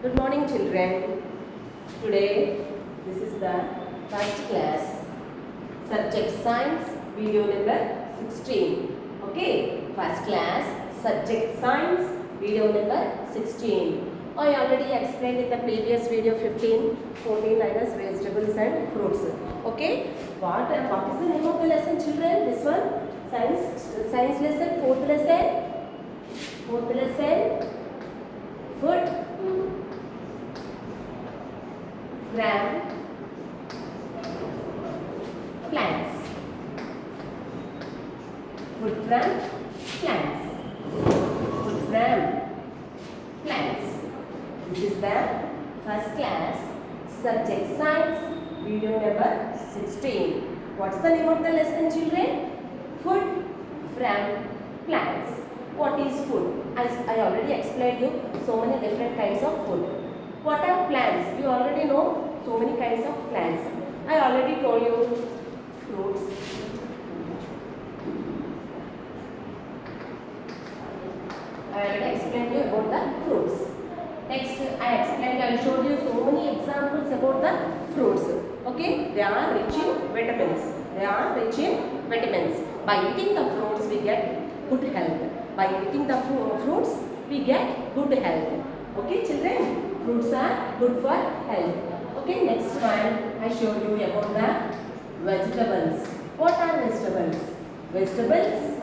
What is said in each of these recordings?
Good morning, children. Today, this is the first class, subject science, video number 16. Okay, first class, subject science, video number 16. I already explained in the previous video 15, 14 minus vegetables and fruits. Okay, what is the name of the lesson, children? This one, science lesson, fourth lesson. Fourth lesson, food from plants. Food from plants. Food from plants. This is the first class subject science video number 16. What's the name of the lesson, children? Food from plants. What is food? I already explained you so many different kinds of food. What are plants? You already know so many kinds of plants. I already told you fruits. I already explained you about the fruits. Next, I showed you so many examples about the fruits. Okay, they are rich in vitamins. They are rich in vitamins. By eating the fruits, we get good health. By eating the fruits, we get good health. Okay, children? Fruits are good for health. Okay, next one I showed you about the vegetables. What are vegetables? Vegetables.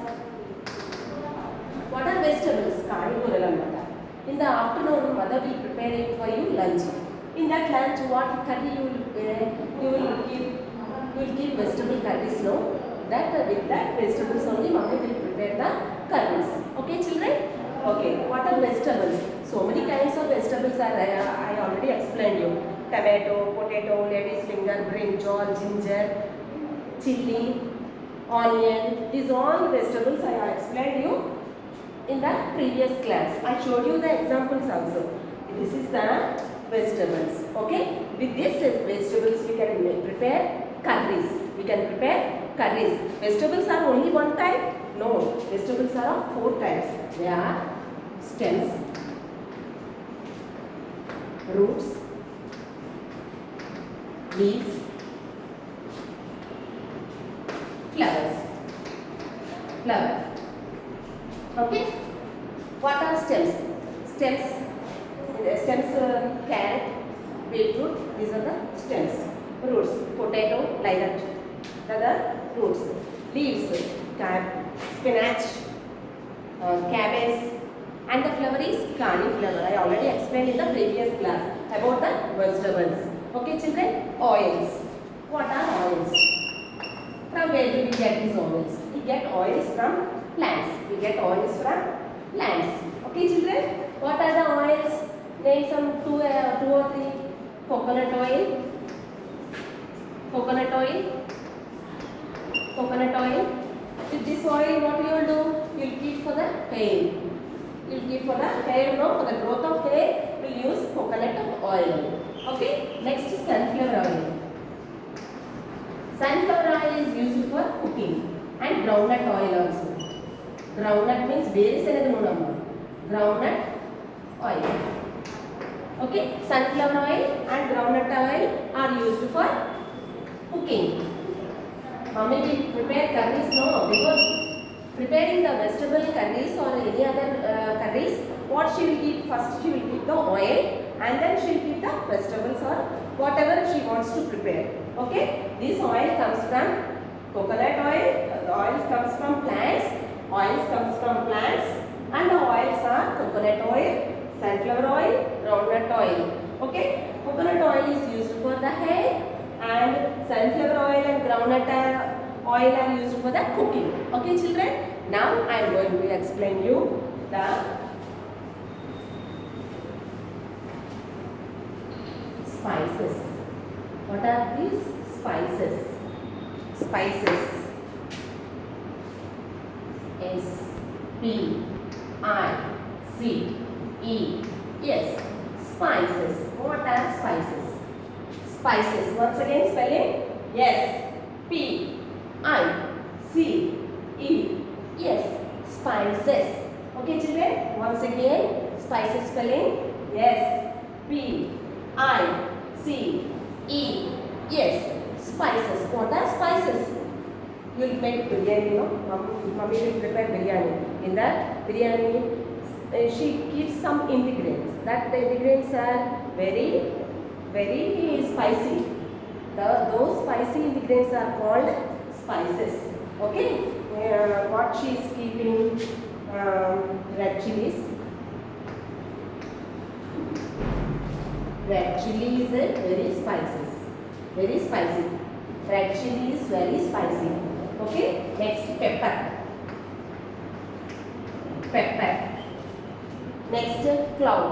What are vegetables? In the afternoon, mother will prepare it for you lunch. In that lunch, what curry you will prepare? You will give vegetable curries, no? That with that vegetables only, mommy will prepare the curries. Okay, children? Okay, what are vegetables? So many kinds of vegetables are there. I already explained you. Tomato, potato, lady's finger, brinjal, ginger, chili, onion. These all vegetables I explained you in the previous class. I showed you the examples also. This is the vegetables. Okay. With these vegetables we can prepare curries. We can prepare curries. Vegetables are only one type? No. Vegetables are of four types. They are stems, roots, leaves, flowers. Flower. Okay. What are stems? Stems, carrot, beetroot. These are the stems. Roots, potato, like that. The roots. Leaves, spinach, cabbage, and the flower is cauliflower. I already explained in the previous class about the vegetables. Okay, children? Oils. What are oils? From where do we get these oils? We get oils from plants. We get oils from plants. Okay, children? What are the oils? Name some two or three. Coconut oil. Coconut oil. Coconut oil. With this oil, what you will do? You will keep for the hair. You will keep for the hair, no? For the growth of hair, we will use coconut oil. Okay? Next is sunflower oil. Sunflower oil is used for cooking. And groundnut oil also. Groundnut means groundnut oil. Okay? Sunflower oil and groundnut oil are used for cooking. Mommy will prepare curries, no? Before preparing the vegetable curries or any other curries, what she will keep? First she will keep the oil and then she will keep the vegetables or whatever she wants to prepare. Okay? This oil comes from coconut oil, the oils comes from plants, oils comes from plants, and the oils are coconut oil, sunflower oil, groundnut oil. Okay? Coconut oil is used for the hair and sunflower oil and groundnut oil are used for the cooking. Okay, children? Now I am going to explain you the spices. What are these spices? Spices. S-P-I-C-E. Spices. What are spices? Spices. Once again spelling. S-P-I-C-E. Spices. Okay, children? Once again, spices spelling. P I C E S. Spices. What are spices? You will make biryani, no? Mummy will prepare biryani. In that biryani, she keeps some ingredients. That the ingredients are very, very spicy. Those spicy ingredients are called spices. Okay? What she is keeping? Red chilies. Red chili is very spices. Very spicy. Red chili is very spicy. Okay? Next, pepper. Pepper. Next, cloud.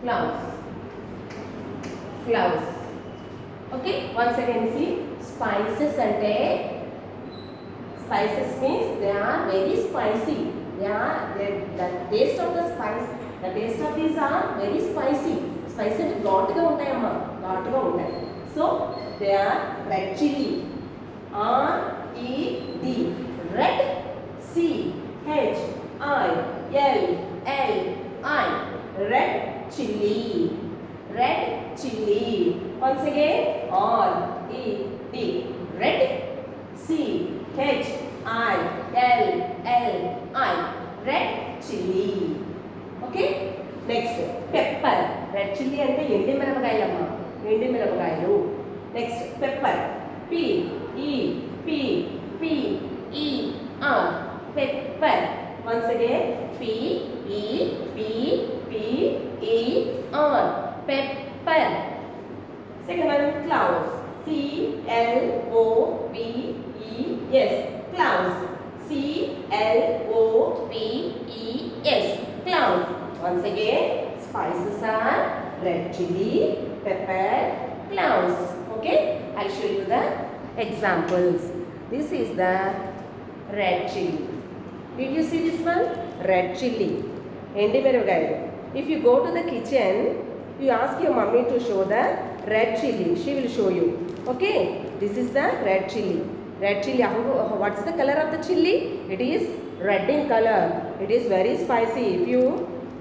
Clouds. Clouds. Okay? Once again, see, spices and spices means they are very spicy. The taste of the spice, the taste of these are very spicy. Spicy అంటే ఘాటుగా ఉంటాయమ్మా, ఘాటుగా ఉంటాయి. So they are red chili. RED, red, CHILLI, red chili. Red chili. Once again, RED, red, CHILLI, red chili. Okay? Next, pepper. Red chili అంటే ఎండి మిరపకాయలమ్మ, ఎండి మిరపకాయలు. Next, pepper. PEPPER, pepper. Once again, PEPPER, pepper. Second one, clouds. CLOVES, clouds. CLOVES, clouds. Once again, spices are red chili, pepper, clouds. Okay, I'll show you the examples. This is the red chili. Did you see this one? Red chili. Endi miravagayalu. If you go to the kitchen, you ask your mummy to show the red chili. She will show you. Okay, this is the red chili. Red chili. What's the color of the chili? It is red in color. It is very spicy. If you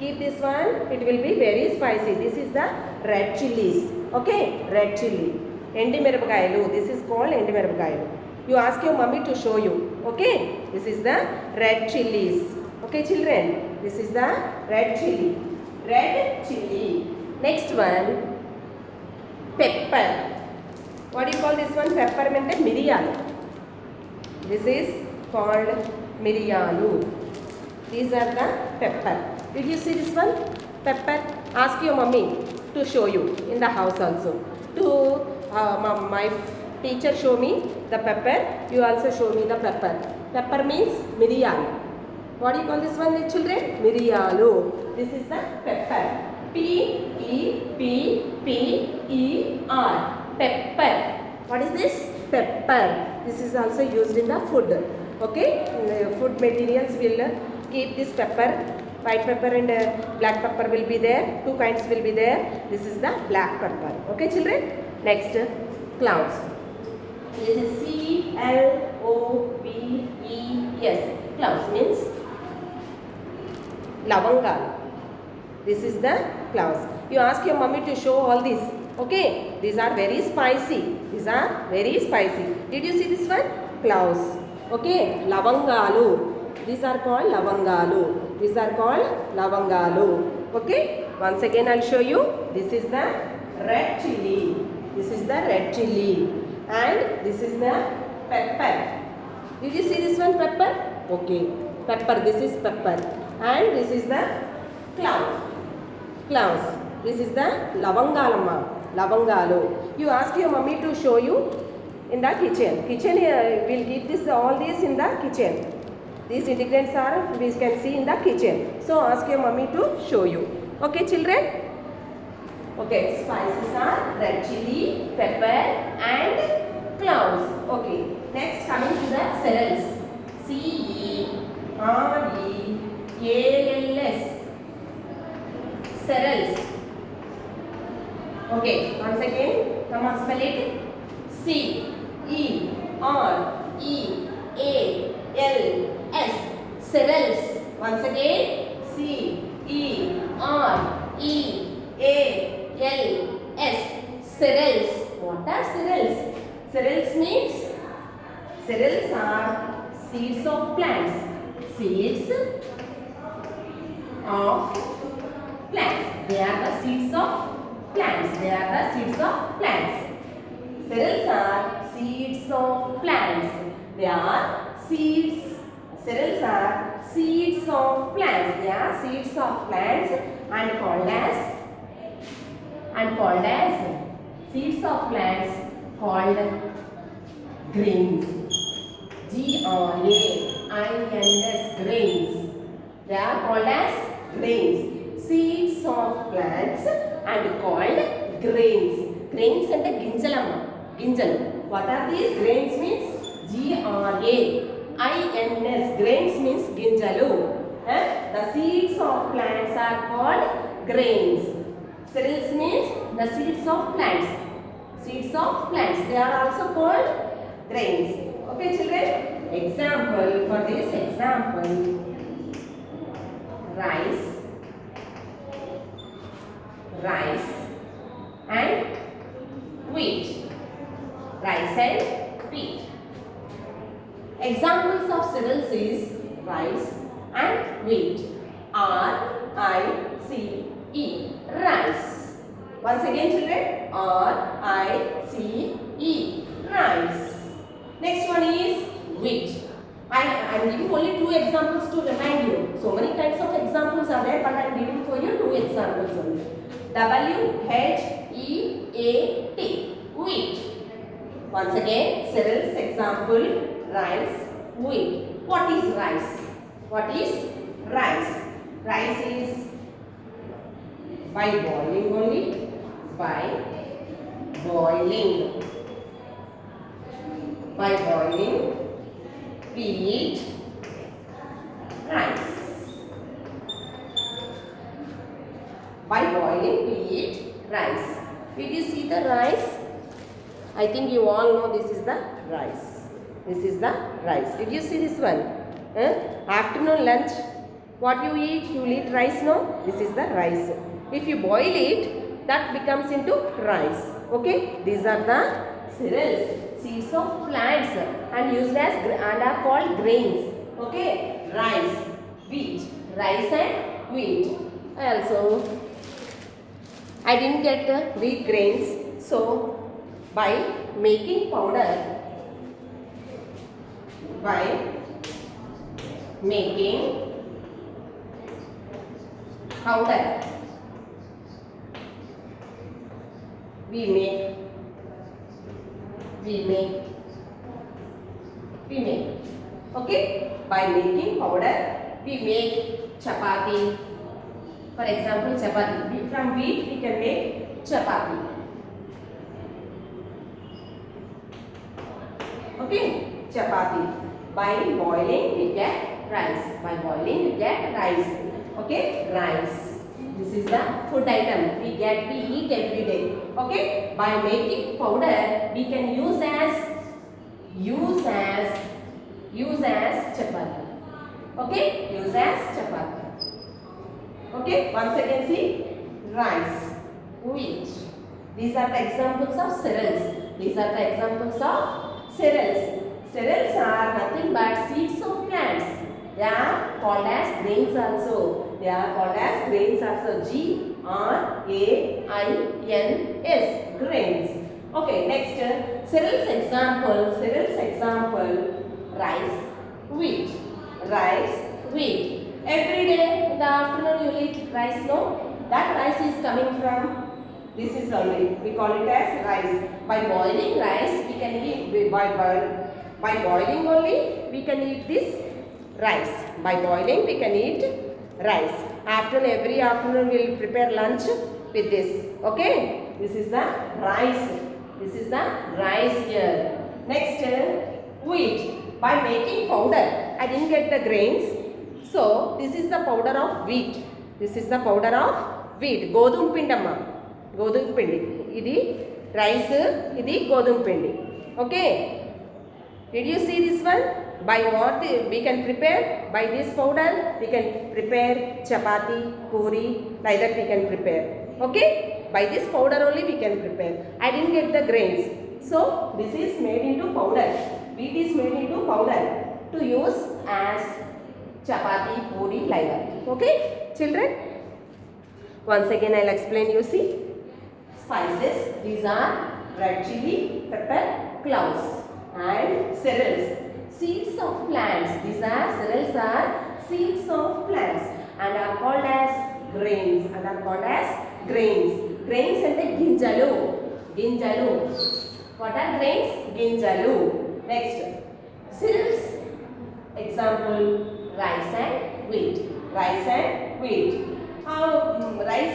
keep this one, it will be very spicy. This is the red chilies. Okay, red chili. Endi miravagayalu. This is called endi miravagayalu. You ask your mummy to show you. Okay, this is the red chilies. Okay, children, this is the red chili. Red chili. Next one, pepper. What do you call this one? Pepper means miriyalu. This is called miriyalu. These are the pepper. Did you see this one? Pepper. Ask your mummy to show you in the house also. To my teacher show me the pepper. You also show me the pepper. Pepper means miriyalu. What do you call this one, children? Miriyalu. This is the pepper. PEPPER. Pepper. What is this? Pepper. This is also used in the food. Okay? Food materials will keep this pepper. White pepper and black pepper will be there. Two kinds will be there. This is the black pepper. Okay, children? Next, clouds. This is CLOVES. Clouds means lavanga. This is the clouds. You ask your mummy to show all this. Okay, these are very spicy. These are very spicy. Did you see this one? Clouds. Okay, lavangalu. These are called lavangalu. These are called lavangalu. Okay, once again I'll show you. This is the red chili. This is the red chili. And this is the pepper. Did you see this one? Pepper? Okay, pepper. This is pepper. And this is the clouds. Clouds. This is the lavangalama. Lavangalu. You ask your mummy to show you in the kitchen. Kitchen will keep this all these in the kitchen. These ingredients are we can see in the kitchen. So ask your mummy to show you. Okay, children? Okay, spices are red chili, pepper and clouds. Okay, next coming to the cereals. CEREALS. Cereals. Okay, once again, come on, spell it. CEREALS. Cereals. Once again, CEREALS. I-L-S. Cereals. What are cereals? Cereals means, cereals are seeds of plants. Seeds of plants. They are the seeds of plants. They are the seeds of plants. Cereals are seeds of plants. They are seeds. Cereals are seeds of plants. They are seeds of plants and called as seeds of plants called grains. G-R-A-I-N-S, grains. They are called as grains. Seeds of plants and called grains. Grains and ginjalamma. Ginjal. What are these? Grains means G-R-A-I-N-S. Grains means ginjalu. The seeds of plants are called grains. Cereals means the seeds of plants. Seeds of plants. They are also called grains. Okay, children? Example, for this example, rice and wheat. Rice and wheat. Examples of cereals is rice and wheat. R-I-C-E. Rice. Once again, children. R-I-C-E. Rice. Next one is wheat. I am giving only 2 examples to remind you. So many kinds of examples are there, but I am giving for you 2 examples only. W-H-E-A-T. Wheat. Once again, cereals example, rice, wheat. What is rice? What is rice? Rice is by boiling only. By boiling, we eat rice. By boiling, we eat rice. Did you see the rice? I think you all know this is the rice. This is the rice. Did you see this one? Afternoon lunch, what you eat? You eat rice, no? This is the rice. If you boil it, that becomes into rice. Okay? These are the cereals, seeds of plants and used as and are called grains. Okay? Rice, wheat, rice and wheat. I didn't get wheat grains, so by making powder, we make. Okay? By making powder, we make chapati. For example, chapati. From wheat, we can make chapati. Okay? Chapati. By boiling, we get rice. Okay? Rice. This is the food item we eat every day. Okay? By making powder, we can use as chapati. Okay? Use as chapati. Okay? Once again, see, rice, wheat. These are the examples of cereals. Cereals are nothing but seeds of plants. They are called as grains also. G-R-A-I-N-S. Grains. Okay, next cereals example, rice, wheat. Every day in the afternoon you eat rice, no? That rice is coming from this is only. We call it as rice. By boiling rice, we can eat by boiling only we can eat this rice. By boiling we can eat rice. Every afternoon we will prepare lunch with this. Okay? This is the rice. Here. Next, wheat. By making powder, I didn't get the grains. So, this is the powder of wheat. Godum pindamma. Godum pindi. Idi rice, idi godum pindi. Okay? Did you see this one? By what we can prepare? By this powder, we can prepare chapati, puri, like that we can prepare. Okay, by this powder only we can prepare. I didn't get the grains, so this is made into powder. Wheat is made into powder to use as chapati, puri, like that. Okay, children, once again I'll explain. You see, spices, these are red chili, pepper, cloves, and cereals, seeds of plants. These are cereals, are seeds of plants and are called as grains, grains and the ginjalu. What are grains? Ginjalu. Next, cereals, example, rice and wheat. Rice,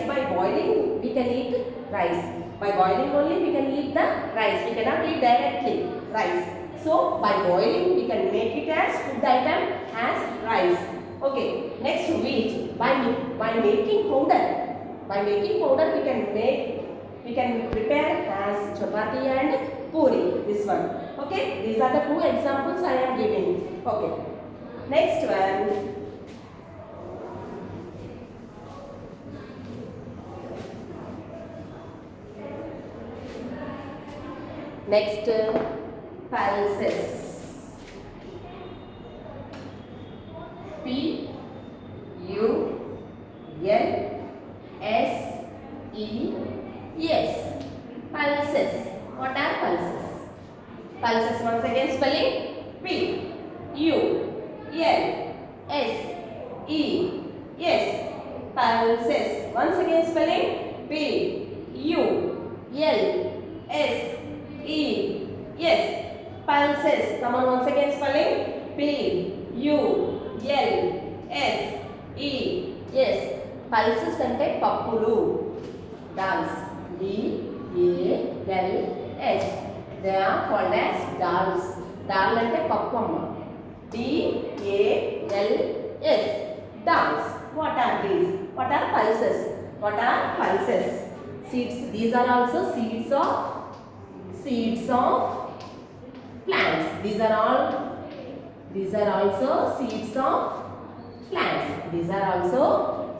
by boiling we can eat rice. By boiling only we can eat the rice. We cannot eat directly rice. So by boiling we can make it as food item as rice. Okay. Next, wheat. By making powder. We can prepare as chapati and puri. This one. Okay. These are the two examples I am giving. Okay. Next one. Next, pulses. P-U-L-S-E-S. Pulses. What are pulses? Pulses, once again spelling. P-U-L-S-E-S. Pulses. Once again spelling. P-U-L-S-E-S. Pulses. Come on, once again spelling. P-U-L-S-E-S. Pulses ante pappulu. Dals. D-A-L-S. They are called as dals. Dal ante pappu amma. D-A-L-S. Dals. What are these? What are pulses? Seeds. These are also seeds of plants. These are also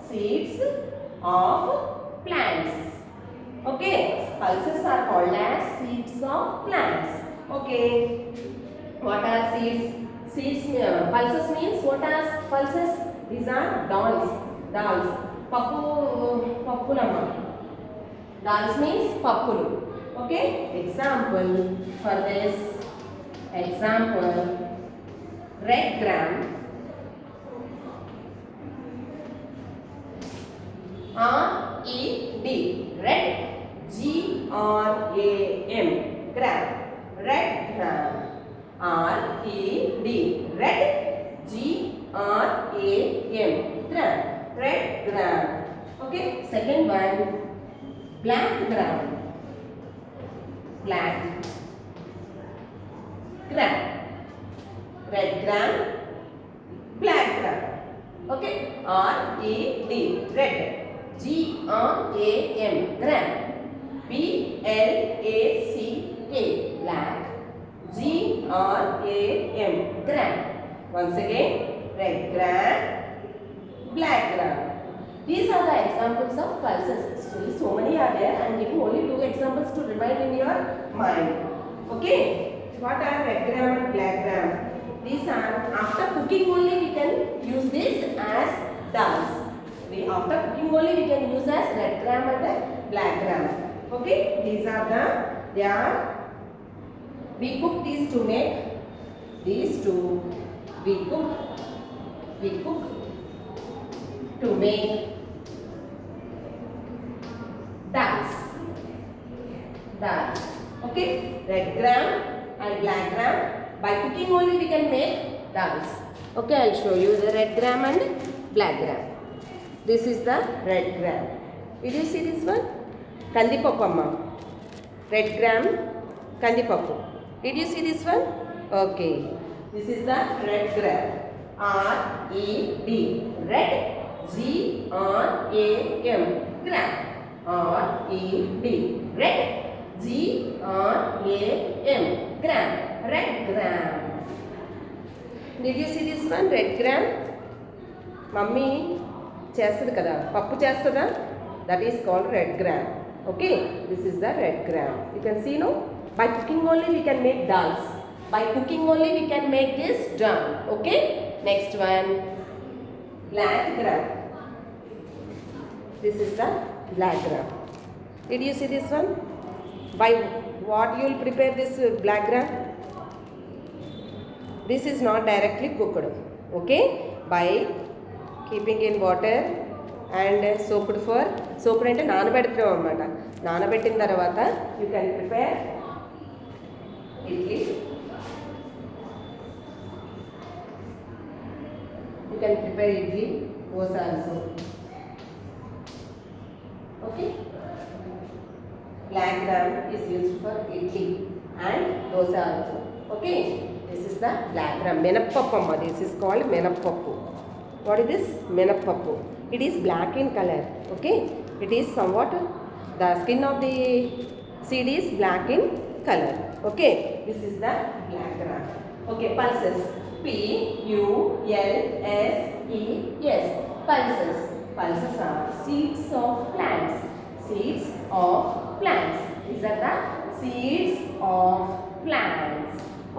seeds of plants. Okay. Pulses are called as seeds of plants. Okay. What are seeds? Pulses means what are pulses? These are dals. Pappulama. Dals means pappulu. Okay. Example for this. Red gram. R-E-D. Red. G-R-A-M. Gram. Red gram. R-E-D. Red. G-R-A-M. Gram. Red gram. Okay. Second one. Black gram. Red gram, black gram. Okay. R-E-D. Red. G-R-A-M. Gram. B-L-A-C-K. Black. G-R-A-M. Gram. Once again, red gram, black gram. These are the examples of pulses. So many are there. I am giving only 2 examples to remind in your mind. Okay. What are red gram and black gram? These are, after cooking only we can use this as dals. After cooking only we can use as red gram and black gram. Okay. These are we cook these to make these two. We cook to make dals. Okay. Red gram and black gram. By cooking only we can make dals. Okay, I'll show you the red gram and black gram. This is the red gram. Did you see this one? Kandipappu amma. Red gram, kandipappu. Did you see this one? Okay. This is the red gram. R-E-D. Red. G-R-A-M. Gram. R-E-D. Red. G-R-A-M. Gram. Red gram. Did you see this one? Red gram. Mummy chestadu kada. Pappu chestada? That is called red gram. Okay, this is the red gram. You can see, no? By cooking only we can make dals. By cooking only we can make this dal. Okay, next one, black gram. This is the black gram. Did you see this one? By what you will prepare this black gram? This is not directly cooked. Okay, by keeping in water and soaked అంటే నానబెడతాం అన్నమాట. నానబెట్టిన తర్వాత you can prepare idli. You can prepare idli, dosa also. Okay, black gram is used for idli and dosa also. Okay, this is the black gram. Menapappu amma, this is called menapappu. What is this? Menapappu. It is black in color. Okay, it is somewhat, the skin of the seed is black in color. Okay, this is the black gram. Okay, pulses. P-U-L-S-E-S. Pulses. Pulses are seeds of plants. Seeds of plants. These are the seeds of plants.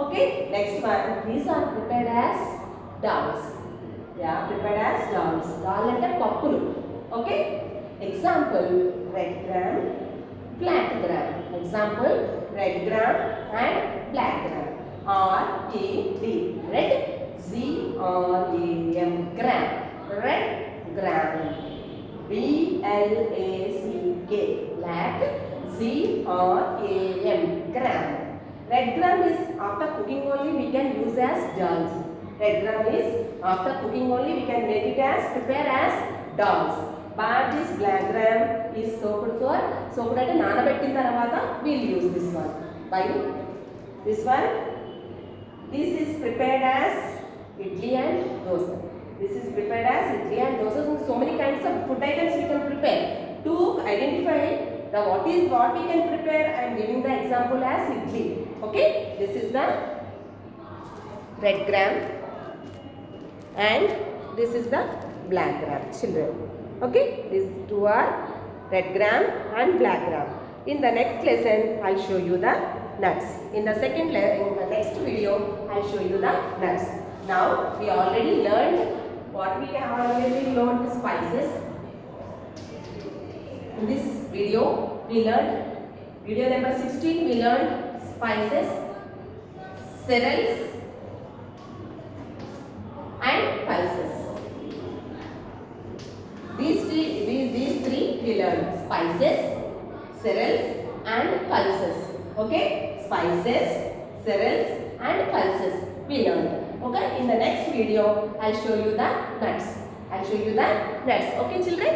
Okay, next one. These are prepared as dals. They are prepared as dals. Dal ante pappulu. Okay. Example, red gram, black gram. Example, red gram and black gram. R-E-D. Red, Z-R-A-M. Gram. Red gram. B-L-A-C-K. Black, Z-R-A-M. Gram. Red gram is after cooking only we can use as dals. Red gram is after cooking only we can make it as, prepare as dals. But this black gram is soaked అంటే నానబెట్టిన తర్వాత we'll use this one. By this one, this is prepared as idli and dosa. This is prepared as idli and dosa. So many kinds of food items we can prepare. To identify the what we can prepare, I am giving the example as idli. Okay, this is the red gram and this is the black gram, children. Okay, these two are red gram and black gram. In the next lesson I'll show you the nuts. In the next video I'll show you the nuts. Now we already learned what we have already learned, spices. In this video we learned, video number 16, we learned spices, cereals and pulses. These three we learned: spices, cereals and pulses. Okay, spices, cereals and pulses we learned. Okay, in the next video I'll show you the nuts. Okay children.